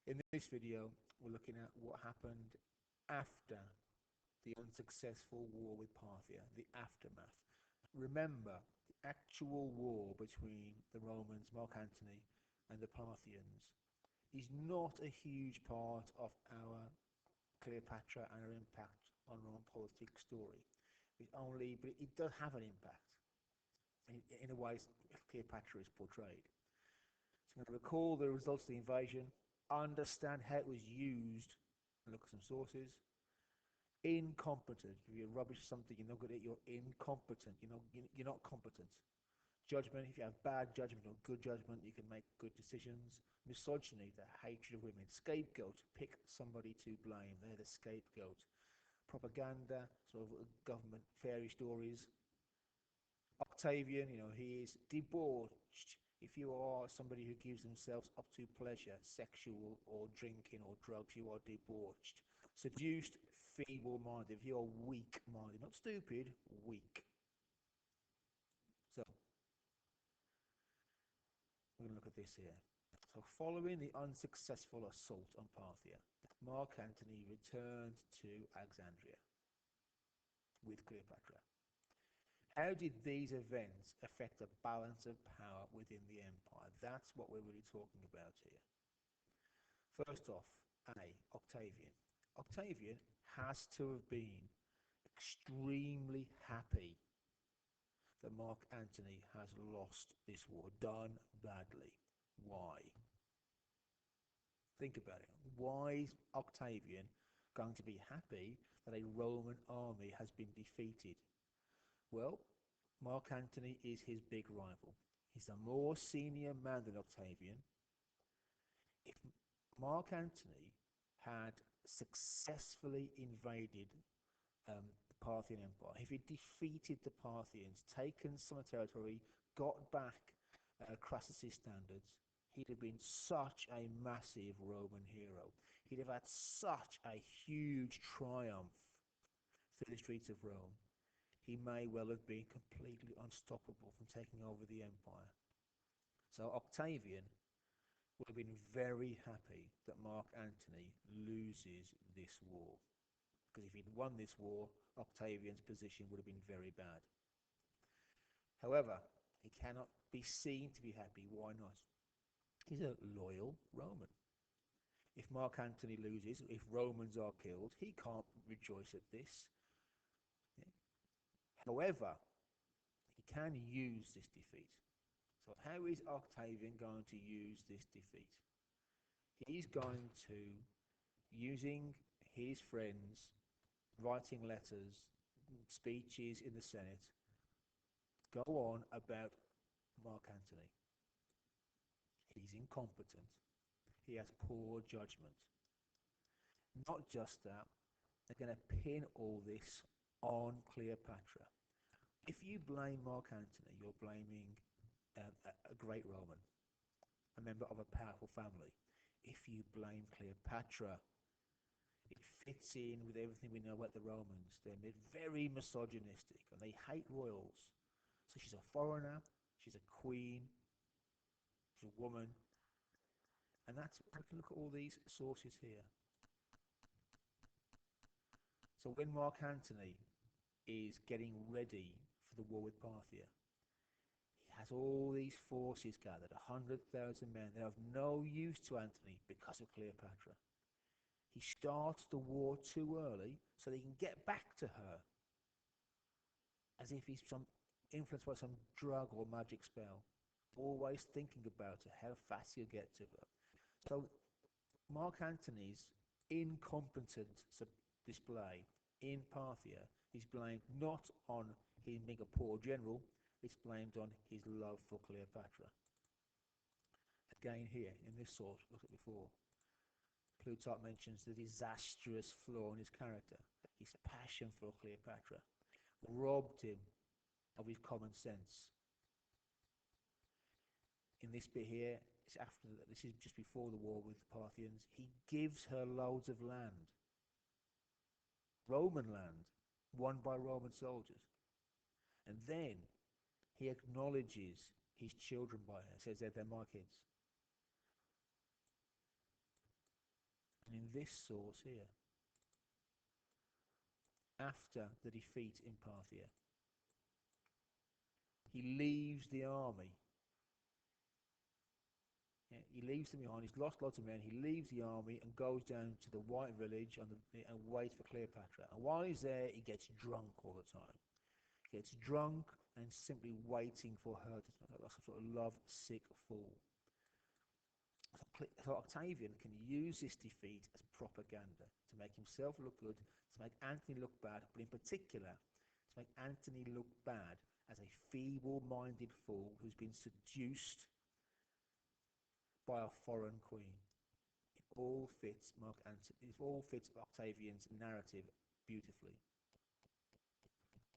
In this video, we're looking at what happened after the unsuccessful war with Parthia, the aftermath. Remember, the actual war between the Romans, Mark Antony, and the Parthians is not a huge part of our Cleopatra and her impact on Roman politics story. But it does have an impact in a way Cleopatra is portrayed. So I'm going to recall the results of the invasion, understand how it was used, and look at some sources. Incompetent. If you're rubbish at something, you're not good at it, you're incompetent. You're not competent. Judgment. If you have bad judgment or good judgment, you can make good decisions. Misogyny, the hatred of women. Scapegoat. Pick somebody to blame. They're the scapegoat. Propaganda, sort of government fairy stories. Octavian, he is debauched. If you are somebody who gives themselves up to pleasure, sexual or drinking or drugs, you are debauched. Seduced, feeble-minded. If you are weak-minded, not stupid, weak. So, we're going to look at this here. So, following the unsuccessful assault on Parthia, Mark Antony returned to Alexandria with Cleopatra. How did these events affect the balance of power within the empire? That's what we're really talking about here. First off, Octavian. Octavian has to have been extremely happy that Mark Antony has lost this war, done badly. Why? Think about it. Why is Octavian going to be happy that a Roman army has been defeated? Well, Mark Antony is his big rival. He's a more senior man than Octavian. If Mark Antony had successfully invaded the Parthian Empire, if he defeated the Parthians, taken some territory, got back Crassus's standards, he'd have been such a massive Roman hero. He'd have had such a huge triumph through the streets of Rome. He may well have been completely unstoppable from taking over the empire. So Octavian would have been very happy that Mark Antony loses this war. Because if he'd won this war, Octavian's position would have been very bad. However, he cannot be seen to be happy. Why not? He's a loyal Roman. If Mark Antony loses, if Romans are killed, he can't rejoice at this. However, he can use this defeat. So how is Octavian going to use this defeat? He's going to, using his friends, writing letters, speeches in the Senate, go on about Mark Antony. He's incompetent. He has poor judgment. Not just that, they're going to pin all this on Cleopatra. If you blame Mark Antony, you're blaming a great Roman, a member of a powerful family. If you blame Cleopatra, it fits in with everything we know about the Romans. They're very misogynistic and they hate royals. So she's a foreigner, she's a queen, she's a woman. And that's, we can look at all these sources here. So when Mark Antony is getting ready for the war with Parthia, he has all these forces gathered, 100,000 men. They're of no use to Antony because of Cleopatra. He starts the war too early so that he can get back to her, as if he's influenced by some drug or magic spell, always thinking about her, how fast he'll get to her. So Mark Antony's incompetent display in Parthia is blamed not on him being a poor general, it's blamed on his love for Cleopatra. Again here, in this source, look at before, Plutarch mentions the disastrous flaw in his character, his passion for Cleopatra, robbed him of his common sense. In this bit here, this is just before the war with the Parthians, he gives her loads of land, Roman land, won by Roman soldiers. And then he acknowledges his children by her, says that they're my kids. this source here. After the defeat in Parthia, he leaves the army. Yeah, he leaves them behind. He's lost lots of men. He leaves the army and goes down to the White Village and waits for Cleopatra. And while he's there, he gets drunk all the time. He gets drunk and simply waiting for her to like some sort of love-sick fool. So Octavian can use this defeat as propaganda to make himself look good, to make Antony look bad, but in particular, to make Antony look bad as a feeble-minded fool who's been seduced by a foreign queen. It all fits Octavian's narrative beautifully.